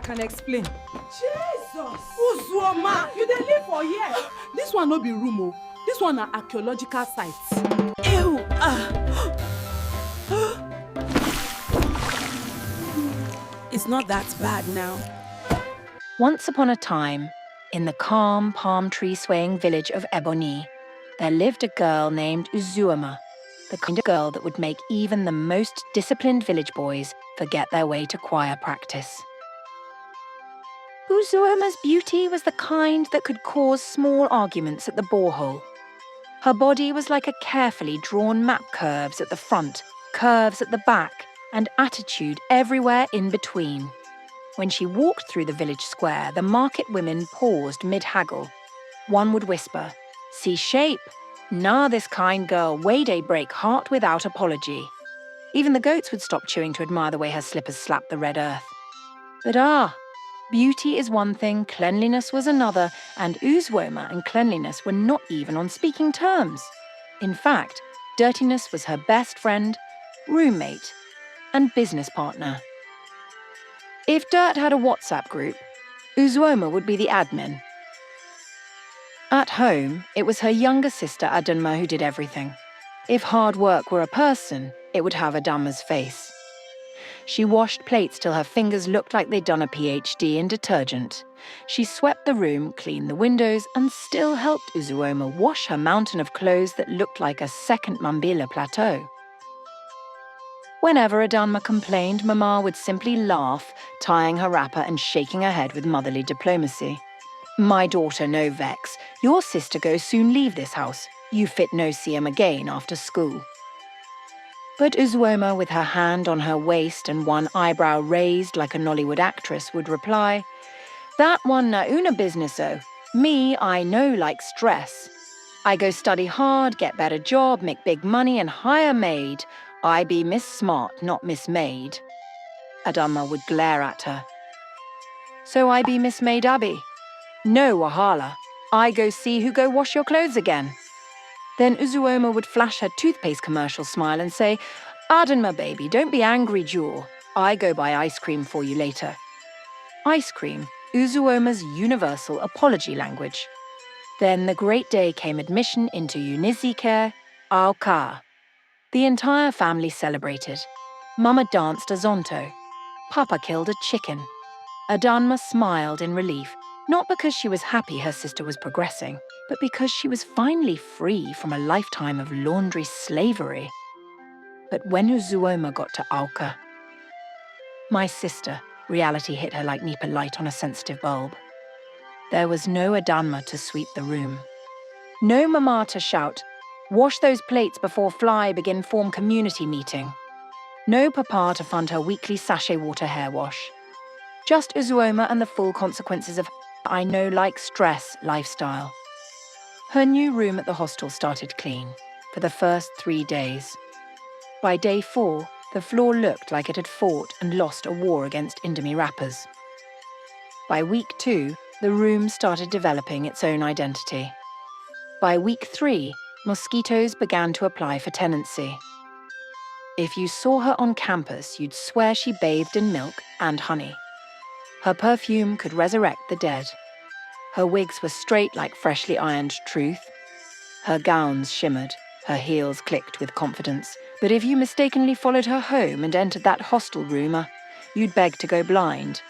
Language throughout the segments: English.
can explain. Jesus! Uzuoma! You dey live for here? This one no be room o. This one na archaeological site. Ew! It's not that bad now. Once upon a time, in the calm, palm tree-swaying village of Ebonyi, there lived a girl named Uzuoma, the kind of girl that would make even the most disciplined village boys forget their way to choir practice. Uzuoma's beauty was the kind that could cause small arguments at the borehole. Her body was like a carefully drawn map, curves at the front, curves at the back, and attitude everywhere in between. When she walked through the village square, the market women paused mid-haggle. One would whisper, "See shape? Nah, this kind girl, way daybreak, heart without apology." Even the goats would stop chewing to admire the way her slippers slapped the red earth. But beauty is one thing, cleanliness was another, and Uzuoma and cleanliness were not even on speaking terms. In fact, dirtiness was her best friend, roommate, and business partner. If Dirt had a WhatsApp group, Uzuoma would be the admin. At home, it was her younger sister Adunma who did everything. If hard work were a person, it would have Adunma's face. She washed plates till her fingers looked like they'd done a PhD in detergent. She swept the room, cleaned the windows, and still helped Uzuoma wash her mountain of clothes that looked like a second Mambila plateau. Whenever Adunma complained, Mama would simply laugh, tying her wrapper and shaking her head with motherly diplomacy. "My daughter, no vex. Your sister go soon leave this house. You fit no see 'em again after school." But Uzuoma, with her hand on her waist and one eyebrow raised like a Nollywood actress, would reply, "That one na una business o. Me, I no like stress. I go study hard, get better job, make big money and hire maid. I be Miss Smart, not Miss Maid." Adunma would glare at her. "So I be Miss Maid Abby? No wahala. I go see who go wash your clothes again." Then Uzuoma would flash her toothpaste commercial smile and say, "Adunma baby, don't be angry, jewel. I go buy ice cream for you later." Ice cream, Uzuoma's universal apology language. Then the great day came admission into UNIZIK, Auka. The entire family celebrated. Mama danced a zonto. Papa killed a chicken. Adunma smiled in relief, not because she was happy her sister was progressing, but because she was finally free from a lifetime of laundry slavery. But when Uzuoma got to Auka, my sister, reality hit her like Nipa light on a sensitive bulb. There was no Adunma to sweep the room. No Mama to shout, "Wash those plates before fly begin form community meeting." No Papa to fund her weekly sachet water hair wash. Just Uzuoma and the full consequences of I know like stress lifestyle. Her new room at the hostel started clean for the first 3 days. By day 4, the floor looked like it had fought and lost a war against Indomie wrappers. By week 2, the room started developing its own identity. By week 3, mosquitoes began to apply for tenancy. If you saw her on campus, you'd swear she bathed in milk and honey. Her perfume could resurrect the dead. Her wigs were straight like freshly ironed truth. Her gowns shimmered, her heels clicked with confidence. But if you mistakenly followed her home and entered that hostel room, you'd beg to go blind.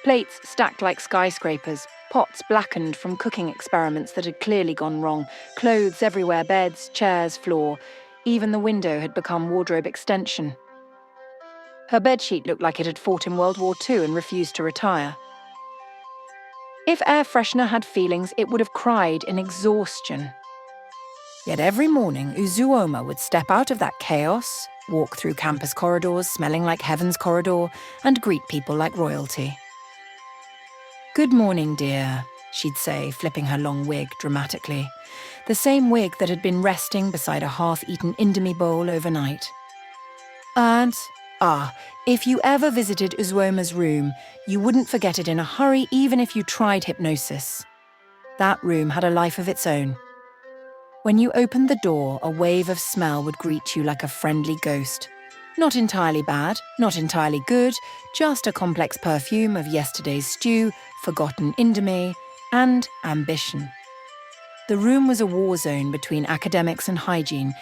Plates stacked like skyscrapers, pots blackened from cooking experiments that had clearly gone wrong, clothes everywhere, beds, chairs, floor. Even the window had become wardrobe extension. Her bedsheet looked like it had fought in World War II and refused to retire. If air freshener had feelings, it would have cried in exhaustion. Yet every morning, Uzuoma would step out of that chaos, walk through campus corridors smelling like heaven's corridor, and greet people like royalty. "Good morning, dear," she'd say, flipping her long wig dramatically. The same wig that had been resting beside a half-eaten Indomie bowl overnight. And, if you ever visited Uzuoma's room, you wouldn't forget it in a hurry even if you tried hypnosis. That room had a life of its own. When you opened the door, a wave of smell would greet you like a friendly ghost. Not entirely bad, not entirely good, just a complex perfume of yesterday's stew, forgotten indomie, and ambition. The room was a war zone between academics and hygiene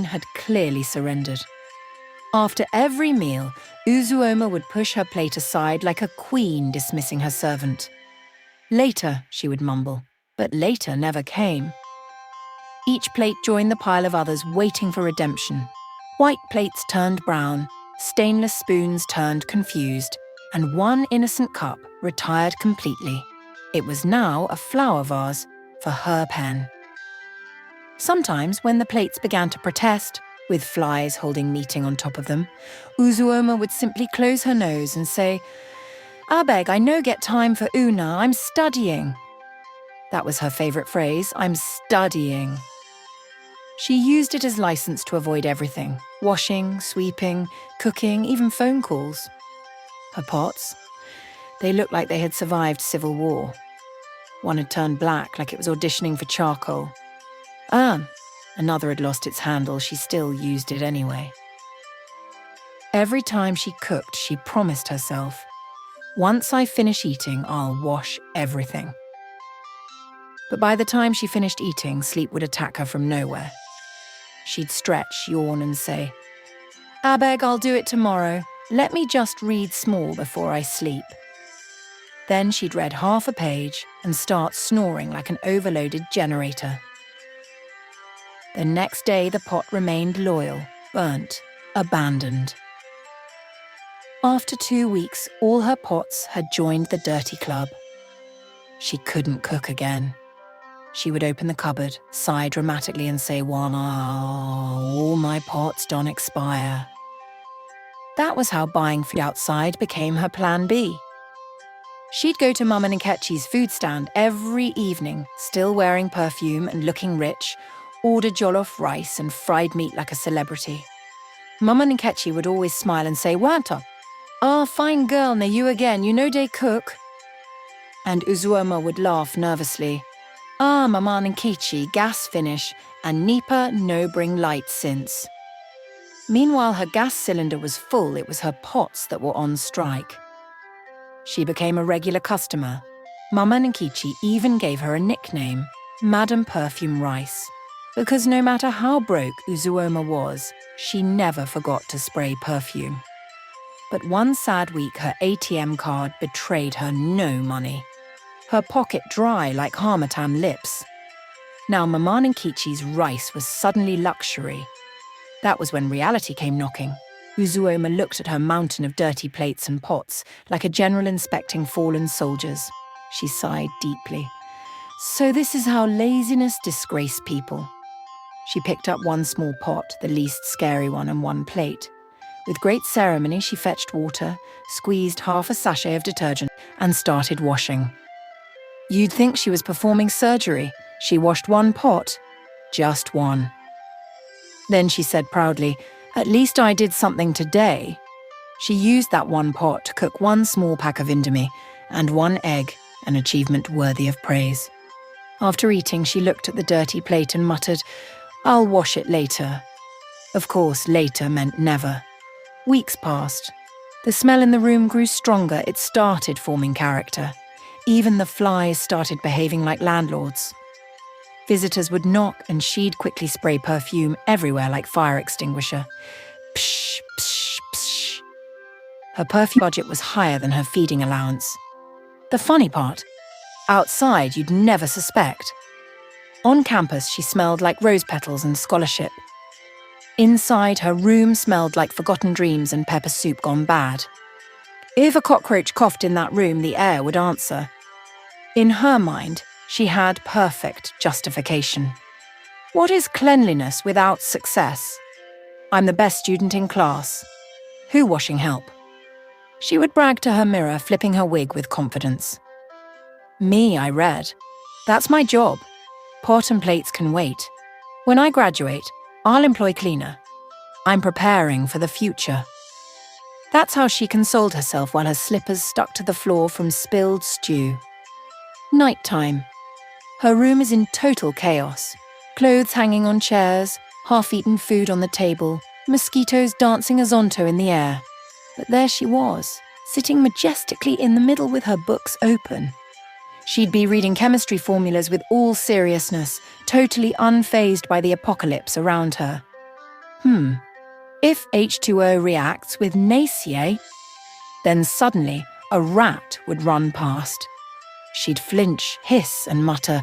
had clearly surrendered. After every meal, Uzuoma would push her plate aside like a queen dismissing her servant. Later, she would mumble, but later never came. Each plate joined the pile of others waiting for redemption. White plates turned brown, stainless spoons turned confused, and one innocent cup retired completely. It was now a flower vase for her pen. Sometimes, when the plates began to protest, with flies holding meeting on top of them, Uzuoma would simply close her nose and say, "I beg, I no get time for Una, I'm studying." That was her favourite phrase, "I'm studying." She used it as license to avoid everything: washing, sweeping, cooking, even phone calls. Her pots? They looked like they had survived civil war. One had turned black like it was auditioning for charcoal. Another had lost its handle, she still used it anyway. Every time she cooked, she promised herself, "Once I finish eating, I'll wash everything." But by the time she finished eating, sleep would attack her from nowhere. She'd stretch, yawn, and say, "I beg, I'll do it tomorrow. Let me just read small before I sleep." Then she'd read half a page and start snoring like an overloaded generator. The next day, the pot remained loyal, burnt, abandoned. After 2 weeks, all her pots had joined the dirty club. She couldn't cook again. She would open the cupboard, sigh dramatically and say, "Wow, all my pots don't expire." That was how buying food outside became her plan B. She'd go to Mama Nkechi's food stand every evening, still wearing perfume and looking rich, order jollof rice and fried meat like a celebrity. Mama Nkechi would always smile and say, "Wanta? Ah, fine girl, na you again, you know they cook." And Uzuoma would laugh nervously. "Ah, Mama Nkechi, gas finish, and Nipa no bring light since." Meanwhile, her gas cylinder was full, it was her pots that were on strike. She became a regular customer. Mama Nkechi even gave her a nickname, Madam Perfume Rice, because no matter how broke Uzuoma was, she never forgot to spray perfume. But one sad week, her ATM card betrayed her no money. Her pocket dry like harmattan lips. Now Mama Nkechi's rice was suddenly luxury. That was when reality came knocking. Uzuoma looked at her mountain of dirty plates and pots like a general inspecting fallen soldiers. She sighed deeply. So this is how laziness disgraced people. She picked up one small pot, the least scary one, and one plate. With great ceremony, she fetched water, squeezed half a sachet of detergent, and started washing. You'd think she was performing surgery. She washed one pot, just one. Then she said proudly, "At least I did something today." She used that one pot to cook one small pack of indomie and one egg, an achievement worthy of praise. After eating, she looked at the dirty plate and muttered, "I'll wash it later." Of course, later meant never. Weeks passed. The smell in the room grew stronger. It started forming character. Even the flies started behaving like landlords. Visitors would knock and she'd quickly spray perfume everywhere like fire extinguisher. Psh, psh, psh. Her perfume budget was higher than her feeding allowance. The funny part, outside you'd never suspect. On campus she smelled like rose petals and scholarship. Inside, her room smelled like forgotten dreams and pepper soup gone bad. If a cockroach coughed in that room, the air would answer. In her mind, she had perfect justification. What is cleanliness without success? I'm the best student in class. Who washing help? She would brag to her mirror, flipping her wig with confidence. Me, I read. That's my job. Pot and plates can wait. When I graduate, I'll employ cleaner. I'm preparing for the future. That's how she consoled herself while her slippers stuck to the floor from spilled stew. Nighttime. Her room is in total chaos. Clothes hanging on chairs, half-eaten food on the table, mosquitoes dancing a zonto in the air. But there she was, sitting majestically in the middle with her books open. She'd be reading chemistry formulas with all seriousness, totally unfazed by the apocalypse around her. If H2O reacts with NaCA, then suddenly a rat would run past. She'd flinch, hiss and mutter,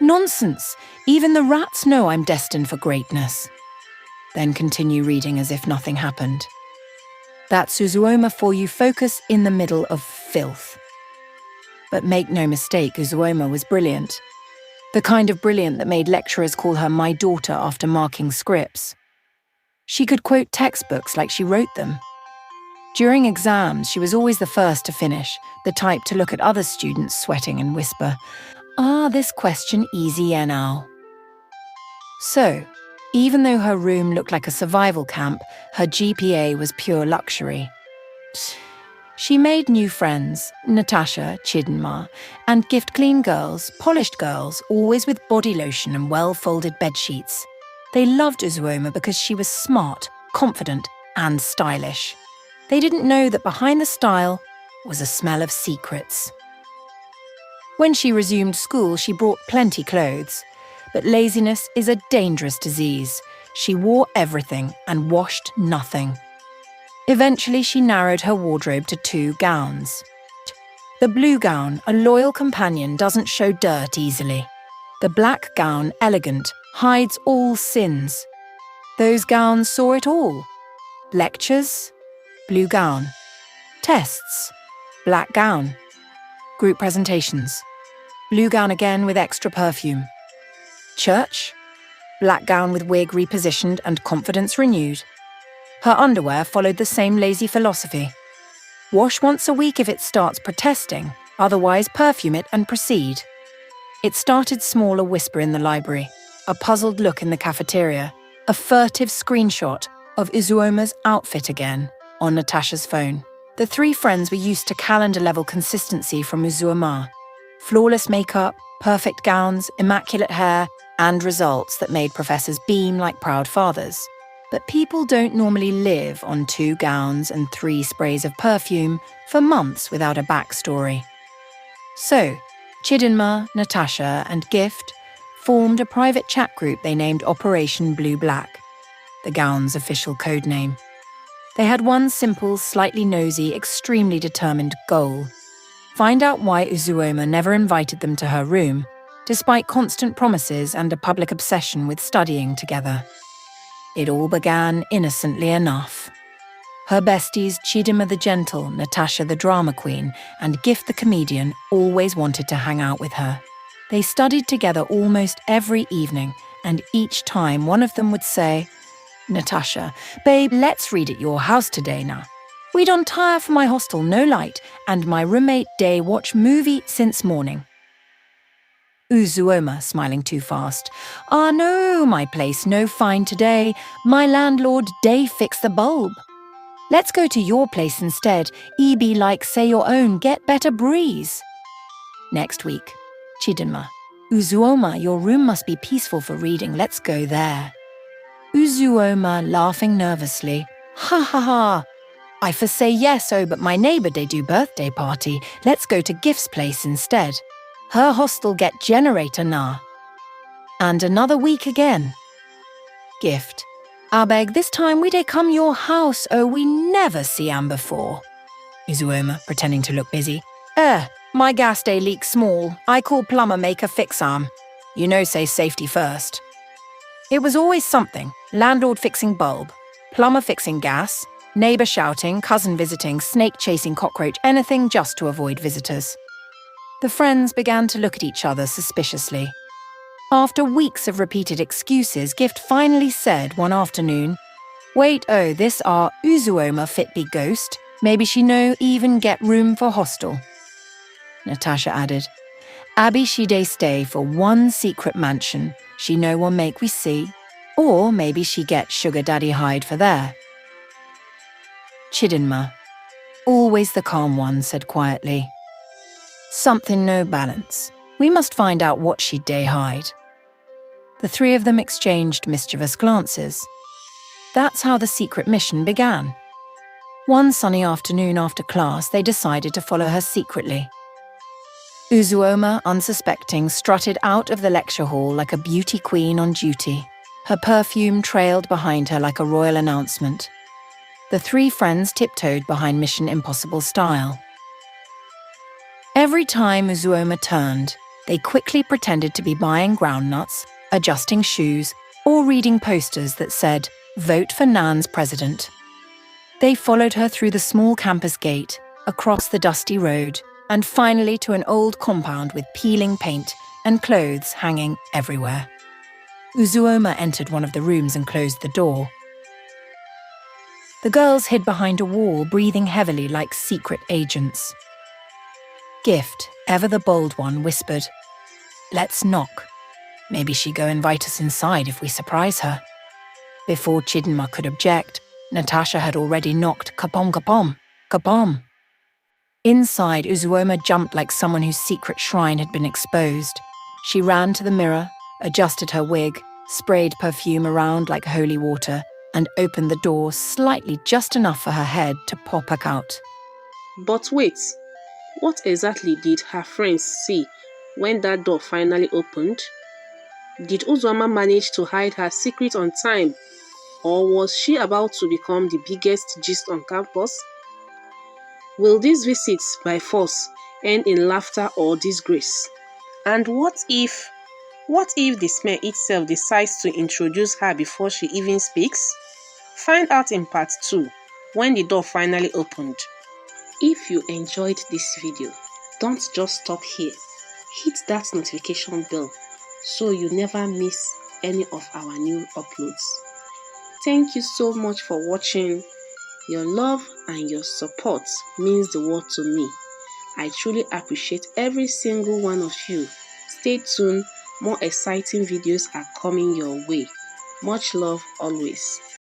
"Nonsense! Even the rats know I'm destined for greatness." Then continue reading as if nothing happened. That's Uzuoma for you, focus in the middle of filth. But make no mistake, Uzuoma was brilliant. The kind of brilliant that made lecturers call her my daughter after marking scripts. She could quote textbooks like she wrote them. During exams, she was always the first to finish, the type to look at other students sweating and whisper, this question easy now. So, even though her room looked like a survival camp, her GPA was pure luxury. She made new friends, Natasha, Chidinma, and gift-clean girls, polished girls, always with body lotion and well-folded bedsheets. They loved Uzuoma because she was smart, confident, and stylish. They didn't know that behind the style was a smell of secrets. When she resumed school, she brought plenty clothes. But laziness is a dangerous disease. She wore everything and washed nothing. Eventually, she narrowed her wardrobe to 2 gowns. The blue gown, a loyal companion, doesn't show dirt easily. The black gown, elegant, hides all sins. Those gowns saw it all. Lectures, blue gown. Tests, black gown. Group presentations, blue gown again with extra perfume. Church, black gown with wig repositioned and confidence renewed. Her underwear followed the same lazy philosophy. Wash once a week if it starts protesting, otherwise perfume it and proceed. It started small, a whisper in the library, a puzzled look in the cafeteria, a furtive screenshot of Uzuoma's outfit again on Natasha's phone. The 3 friends were used to calendar-level consistency from Uzuoma. Flawless makeup, perfect gowns, immaculate hair, and results that made professors beam like proud fathers. But people don't normally live on 2 gowns and 3 sprays of perfume for months without a backstory. So, Chidinma, Natasha, and Gift formed a private chat group they named Operation Blue Black, the gown's official code name. They had one simple, slightly nosy, extremely determined goal: find out why Uzuoma never invited them to her room, despite constant promises and a public obsession with studying together. It all began innocently enough. Her besties, Chidinma the gentle, Natasha the drama queen, and Gift the comedian, always wanted to hang out with her. They studied together almost every evening, and each time one of them would say, "Natasha, babe, let's read at your house today now. We don't tire for my hostel, no light, and my roommate day watch movie since morning." Uzuoma, smiling too fast. No, my place no fine today. My landlord day fix the bulb. Let's go to your place instead. be like say your own, get better breeze." Next week, Chidinma. Uzuoma, your room must be peaceful for reading. Let's go there. Uzuoma, laughing nervously. Ha ha ha. I for say yes, but my neighbour they do birthday party. Let's go to Gift's place instead. Her hostel get generator na. And another week again. Gift. Beg, this time we dey come your house, we never see am before. Uzuoma, pretending to look busy. My gas day leak small. I call plumber make a fix am. You know say safety first. It was always something. Landlord fixing bulb, plumber fixing gas, neighbour shouting, cousin visiting, snake chasing cockroach, anything just to avoid visitors. The friends began to look at each other suspiciously. After weeks of repeated excuses, Gift finally said one afternoon, "Wait, this are Uzuoma fit be ghost. Maybe she no even get room for hostel." Natasha added, "Abby she dey stay for one secret mansion. She no one make we see. Or maybe she get sugar daddy hide for there." Chidinma, always the calm one, said quietly, "Something no balance. We must find out what she day hide." The 3 of them exchanged mischievous glances. that's how the secret mission began. One sunny afternoon after class, they decided to follow her secretly. Uzuoma, unsuspecting, strutted out of the lecture hall like a beauty queen on duty. Her perfume trailed behind her like a royal announcement. The three friends tiptoed behind Mission Impossible style. Every time Uzuoma turned, they quickly pretended to be buying groundnuts, adjusting shoes, or reading posters that said, "Vote for Nan's president." They followed her through the small campus gate, across the dusty road, and finally to an old compound with peeling paint and clothes hanging everywhere. Uzuoma entered one of the rooms and closed the door. The girls hid behind a wall, breathing heavily like secret agents. Gift, ever the bold one, whispered, "Let's knock. Maybe she go invite us inside if we surprise her." Before Chidinma could object, Natasha had already knocked kapom kapom, kapom. Inside, Uzuoma jumped like someone whose secret shrine had been exposed. She ran to the mirror, adjusted her wig, sprayed perfume around like holy water, and opened the door slightly just enough for her head to pop back out. But wait, what exactly did her friends see when that door finally opened? Did Uzuoma manage to hide her secret on time? Or was she about to become the biggest gist on campus? Will these visits by force end in laughter or disgrace? And what if the smell itself decides to introduce her before she even speaks? Find out in part 2, when the door finally opened. If you enjoyed this video, don't just stop here. Hit that notification bell so you never miss any of our new uploads. Thank you so much for watching. Your love and your support means the world to me. I truly appreciate every single one of you. Stay tuned, more exciting videos are coming your way. Much love always.